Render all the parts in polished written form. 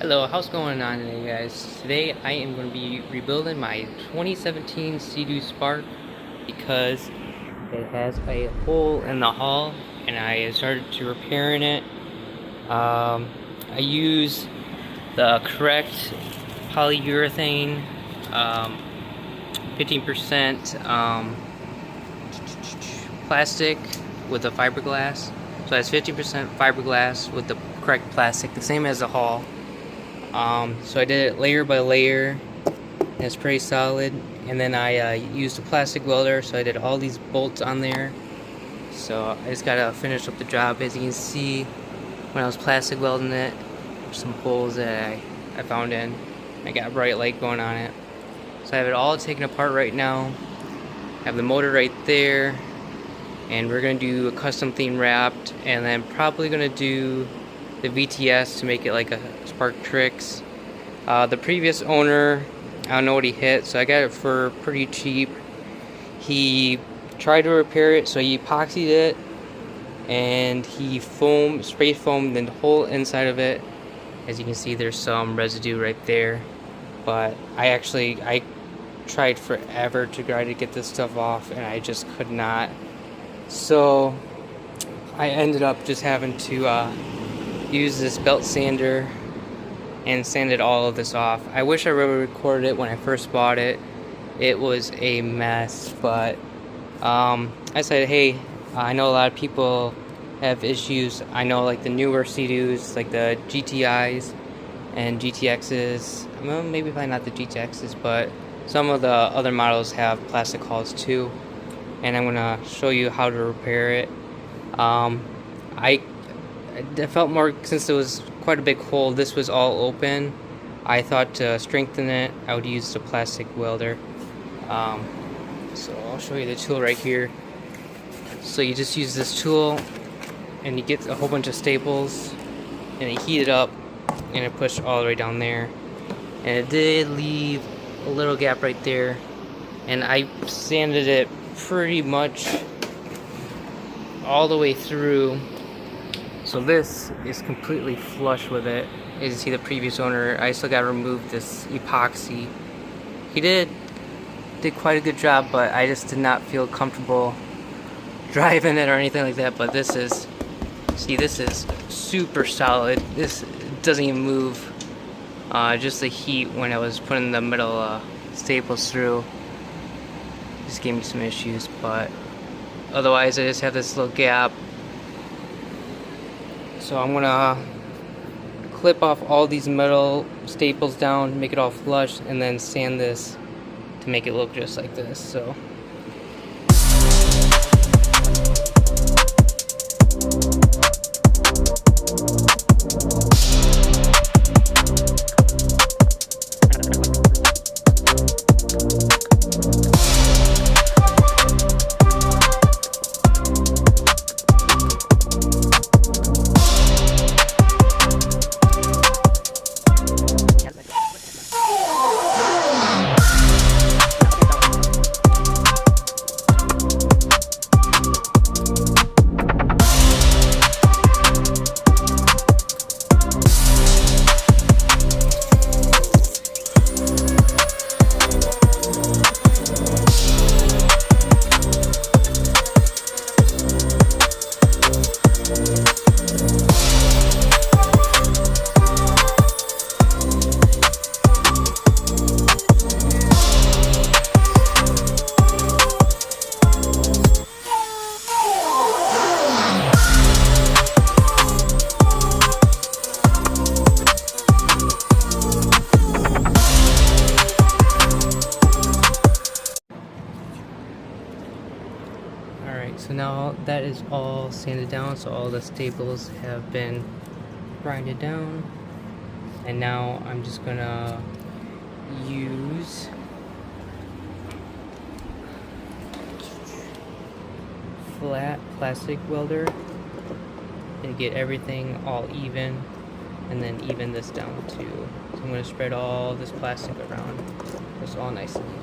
Hello, how's going on today, guys? Today I am going to be rebuilding my 2017 Seadoo Spark because it has a hole in the hull and I started to repairing it. I use the correct polyurethane, 15% plastic with the fiberglass. So it has 50% fiberglass with the correct plastic, the same as the hull. So I did it layer by layer, and it's pretty solid. And then I used a plastic welder, so I did all these bolts on there. So I just gotta finish up the job. As you can see, when I was plastic welding it, there's some holes that I found in. I got bright light going on it. So I have it all taken apart right now. I have the motor right there, and we're gonna do a custom theme wrapped, and then probably gonna do the VTS to make it like a Spark Tricks. The previous owner, I don't know what he hit, so I got it for pretty cheap. He tried to repair it, so he epoxied it and he spray foamed the whole inside of it. As you can see, there's some residue right there, but I tried forever to try to get this stuff off and I just could not. So I ended up just having to use this belt sander and sanded all of this off. I wish I really recorded it when I first bought it. It was a mess, but I said, hey, I know a lot of people have issues. I know like the newer Seadoos, like the GTIs and GTXs, well, maybe probably not the GTXs, but some of the other models have plastic hulls too, and I'm gonna show you how to repair it. I felt more, since it was quite a big hole, this was all open. I thought to strengthen it, I would use the plastic welder. So I'll show you the tool right here. So you just use this tool, and you get a whole bunch of staples, and you heat it up, and it pushed all the way down there. And it did leave a little gap right there, and I sanded it pretty much all the way through. So this is completely flush with it. As you see, the previous owner, I still got to remove this epoxy. He did quite a good job, but I just did not feel comfortable driving it or anything like that. But this is, see, this is super solid. This doesn't even move. Just the heat when I was putting the metal staples through just gave me some issues, but otherwise I just have this little gap. So I'm gonna clip off all these metal staples down, make it all flush, and then sand this to make it look just like this. So so now that is all sanded down, so all the staples have been grinded down, and now I'm just gonna use flat plastic welder and get everything all even, and then even this down too. So I'm gonna spread all this plastic around so it's all nice and even.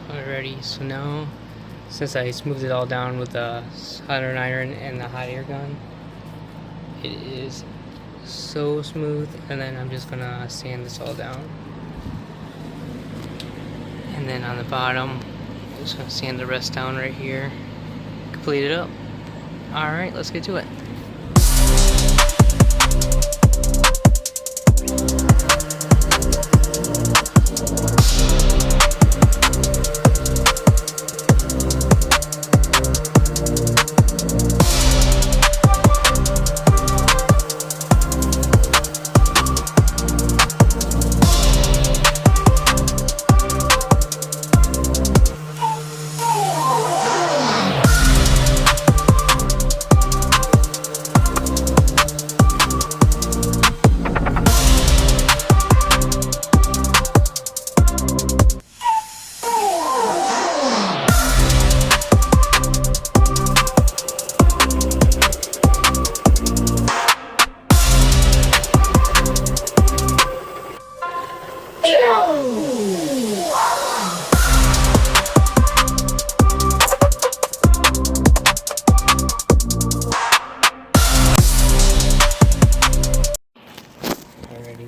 Alrighty, so now since I smoothed it all down with the soldering iron and the hot air gun, it is so smooth. And then I'm just gonna sand this all down, and then on the bottom I'm just gonna sand the rest down right here, complete it up. Alright, let's get to it.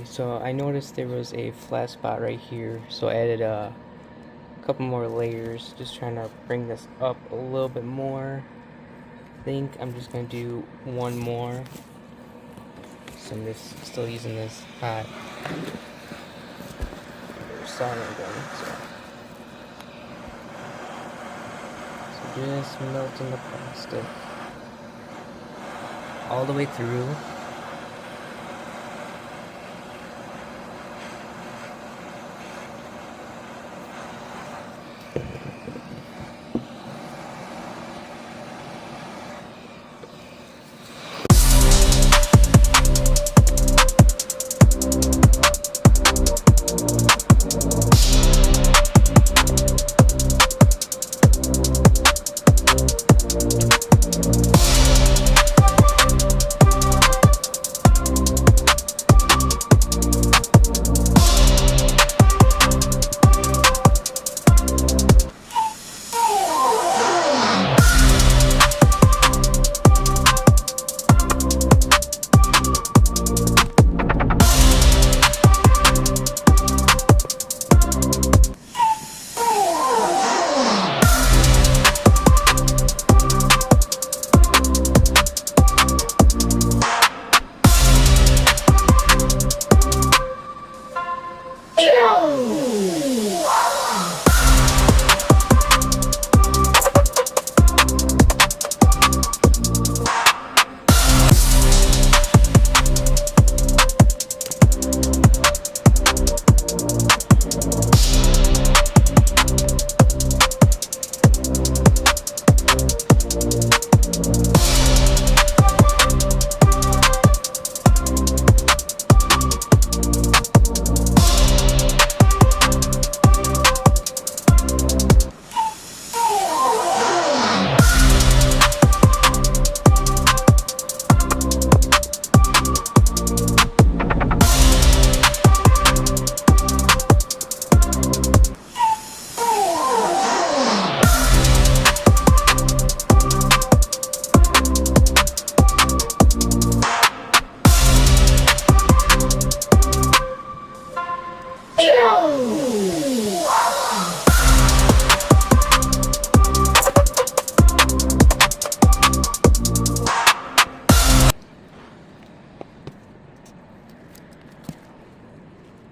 So I noticed there was a flat spot right here, so I added a couple more layers, just trying to bring this up a little bit more. I think I'm just gonna do one more. So I'm just still using this hot soldering gun. So just melting the plastic all the way through.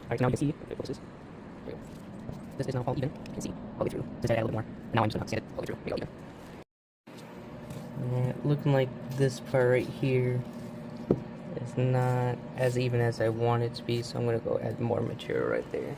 Alright, so now you can see if it focuses. There we go. This is now all even. You can see all the way through. Just add a little bit more. And now I'm just gonna sand it all the way through. Make it all even. Yeah, looking like this part right here is not as even as I want it to be, so I'm gonna go add more material right there.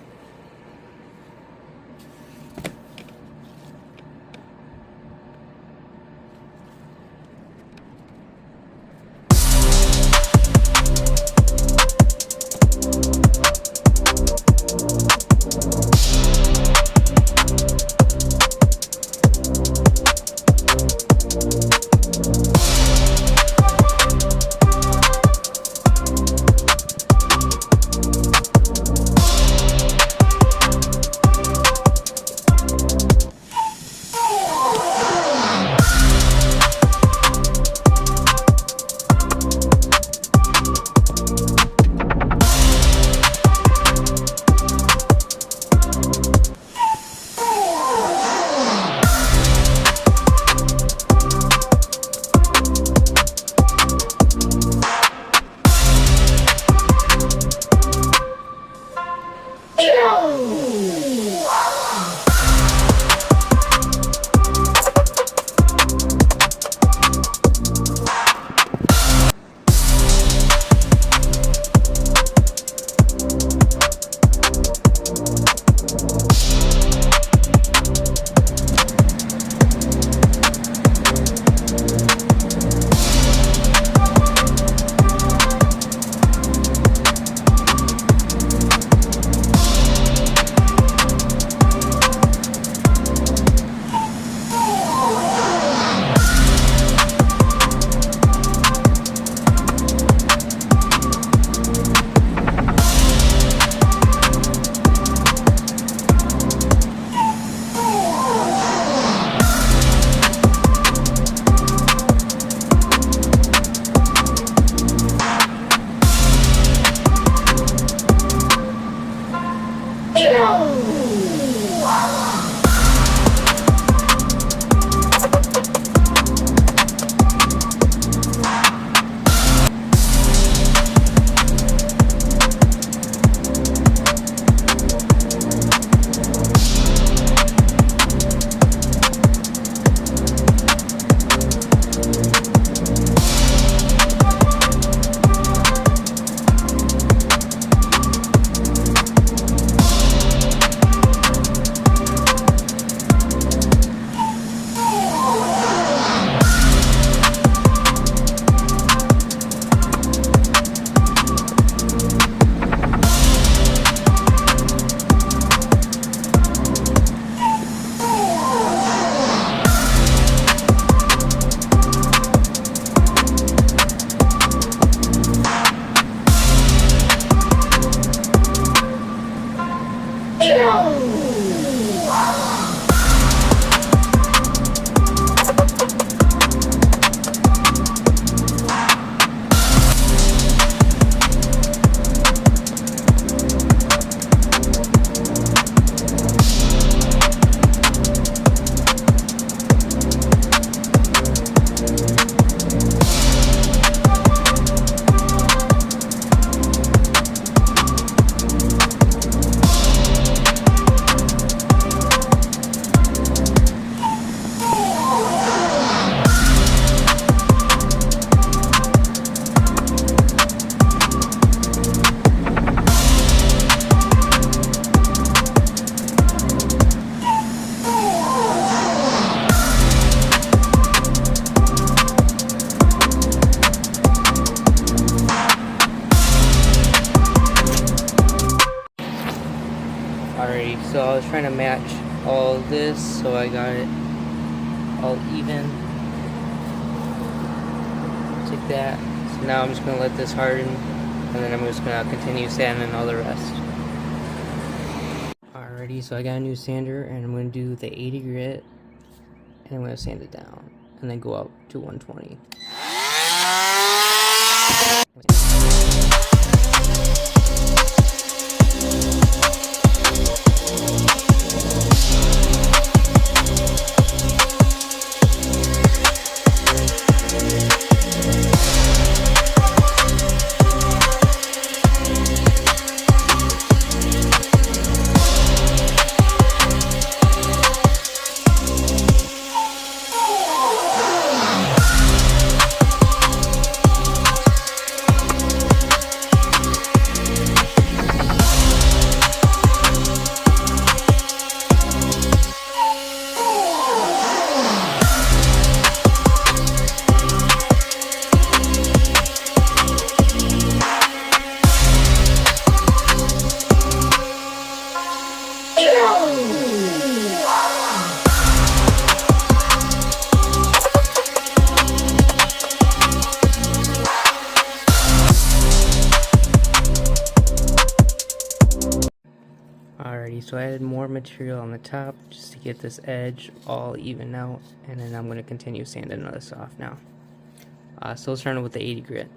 Alrighty, so I was trying to match all this, so I got it all even. Take that. So now I'm just going to let this harden, and then I'm just going to continue sanding all the rest. Alrighty, so I got a new sander, and I'm going to do the 80 grit, and I'm going to sand it down, and then go up to 120. Alrighty, so I added more material on the top just to get this edge all even out, and then I'm going to continue sanding this off now. Still starting with the 80 grit.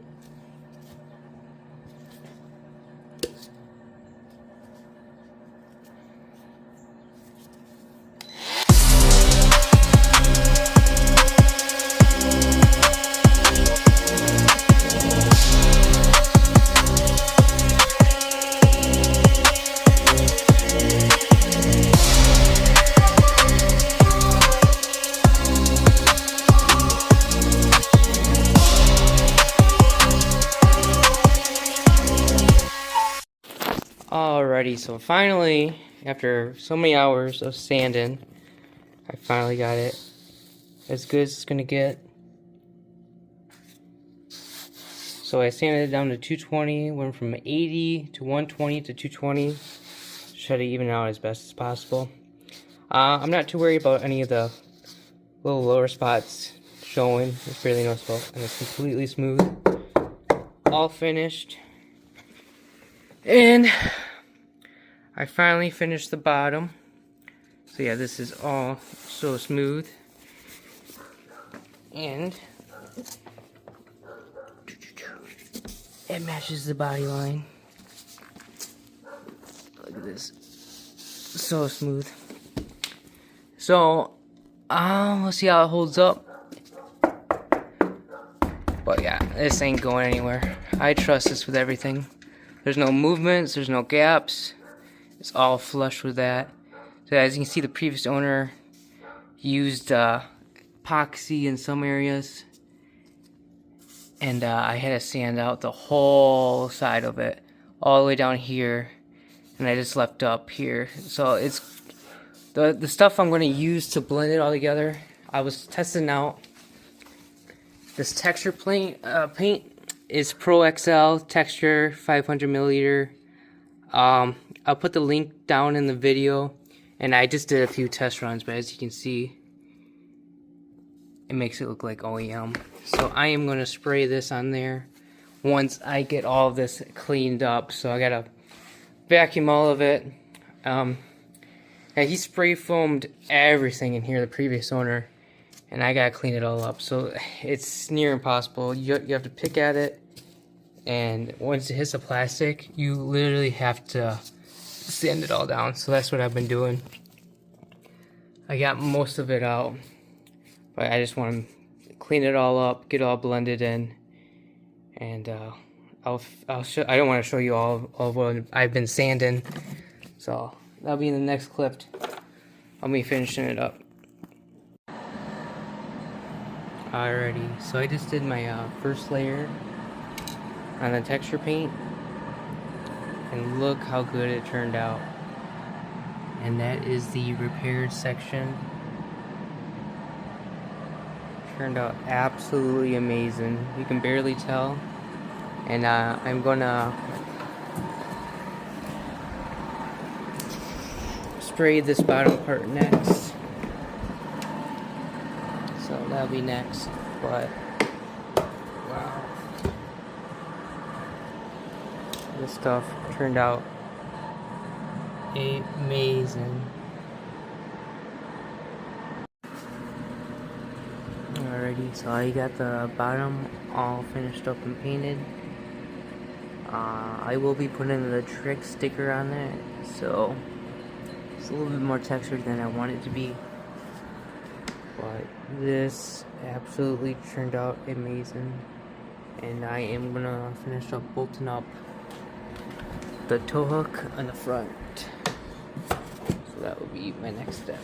Alrighty, so finally, after so many hours of sanding, I finally got it as good as it's gonna get. So I sanded it down to 220, went from 80 to 120 to 220, try to even out as best as possible. I'm not too worried about any of the little lower spots showing. It's barely noticeable, and it's completely smooth, all finished. And I finally finished the bottom. So yeah, this is all so smooth. And it matches the body line. Look at this. So smooth. So, let's see how it holds up. But yeah, this ain't going anywhere. I trust this with everything. There's no movements, there's no gaps. It's all flush with that. So as you can see, the previous owner used epoxy in some areas. And I had to sand out the whole side of it, all the way down here. And I just left up here. So it's the stuff I'm going to use to blend it all together. I was testing out this texture paint is Pro XL texture 500 milliliter. I'll put the link down in the video, and I just did a few test runs, but as you can see, it makes it look like OEM. So I am going to spray this on there once I get all of this cleaned up. So I gotta vacuum all of it. Yeah, he spray foamed everything in here, the previous owner, and I gotta clean it all up. So it's near impossible. You have to pick at it, and once it hits the plastic, you literally have to sand it all down. So that's what I've been doing. I got most of it out, but I just want to clean it all up, get it all blended in, and I'll show. I don't want to show you all of what I've been sanding, so that'll be in the next clip. I'll be finishing it up. Alrighty, so I just did my first layer on the texture paint, and look how good it turned out. And that is the repaired section. Turned out absolutely amazing. You can barely tell. And I'm gonna spray this bottom part next. So that'll be next. But wow, this stuff turned out amazing. Alrighty, so I got the bottom all finished up and painted. I will be putting the trick sticker on there, so it's a little bit more textured than I want it to be. But this absolutely turned out amazing, and I am gonna finish up bolting up the tow hook on the front. So that will be my next step.